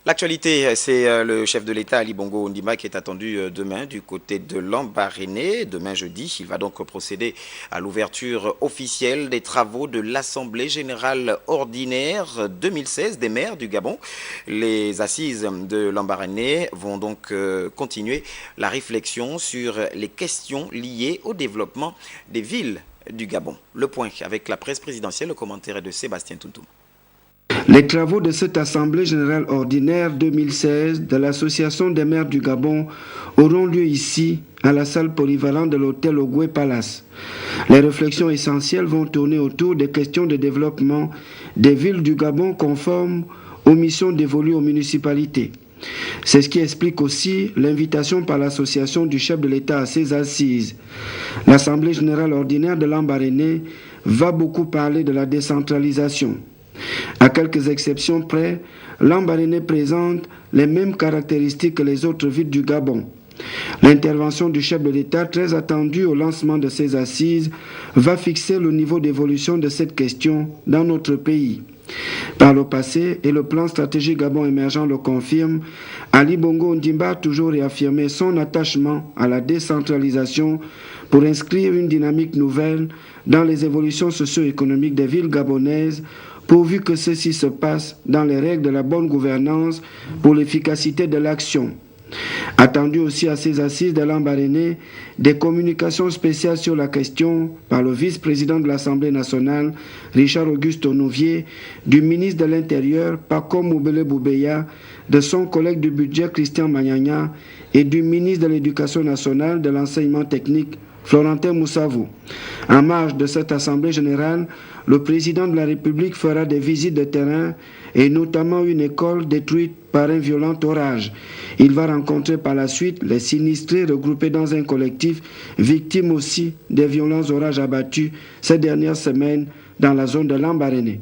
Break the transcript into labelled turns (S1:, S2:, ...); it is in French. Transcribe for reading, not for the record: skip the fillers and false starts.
S1: L'actualité, c'est le chef de l'État, Ali Bongo Ondimba, qui est attendu demain du côté de Lambaréné. Demain jeudi, il va donc procéder à l'ouverture officielle des travaux de l'Assemblée générale ordinaire 2016 des maires du Gabon. Les assises de Lambaréné vont donc continuer la réflexion sur les questions liées au développement des villes du Gabon. Le point avec la presse présidentielle, le commentaire est de Sébastien Tountoum.
S2: Les travaux de cette Assemblée générale ordinaire 2016 de l'Association des maires du Gabon auront lieu ici, à la salle polyvalente de l'hôtel Ogoué Palace. Les réflexions essentielles vont tourner autour des questions de développement des villes du Gabon conformes aux missions dévolues aux municipalités. C'est ce qui explique aussi l'invitation par l'association du chef de l'État à ces assises. L'Assemblée générale ordinaire de Lambaréné va beaucoup parler de la décentralisation. À quelques exceptions près, Lambaréné présente les mêmes caractéristiques que les autres villes du Gabon. L'intervention du chef de l'État, très attendue au lancement de ces assises, va fixer le niveau d'évolution de cette question dans notre pays. Par le passé, et le plan stratégique Gabon émergent le confirme, Ali Bongo Ondimba a toujours réaffirmé son attachement à la décentralisation pour inscrire une dynamique nouvelle dans les évolutions socio-économiques des villes gabonaises, pourvu que ceci se passe dans les règles de la bonne gouvernance pour l'efficacité de l'action. Attendu aussi à ces assises de Lambaréné, des communications spéciales sur la question par le vice-président de l'Assemblée nationale, Richard Auguste Onouvier, du ministre de l'Intérieur, Paco Moubele Boubeya, de son collègue du budget, Christian Magnagna, et du ministre de l'Éducation nationale, de l'Enseignement technique, Florentin Moussavou. En marge de cette Assemblée générale, le président de la République fera des visites de terrain et notamment une école détruite par un violent orage. Il va rencontrer par la suite les sinistrés regroupés dans un collectif, victimes aussi des violents orages abattus ces dernières semaines dans la zone de Lambaréné.